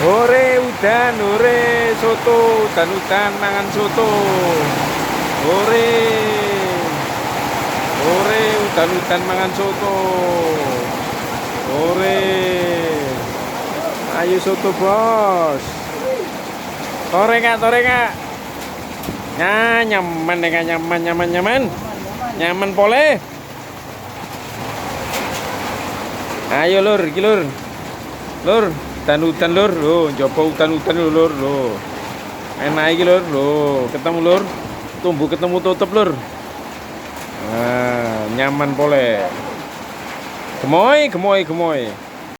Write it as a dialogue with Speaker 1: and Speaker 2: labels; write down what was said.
Speaker 1: Ore soto, udan mangan soto. Ore, udan mangan soto. Ore, ayo soto bos. Tore kak. Nah, nyaman deh kak, nyaman pole. Ayo lur, iki lur, udan lur, lo, coba udan lur. Enak iki lur, lo, ketemu lur, tumbuh ketemu tutup lur. Nah, nyaman pole. Gemoy.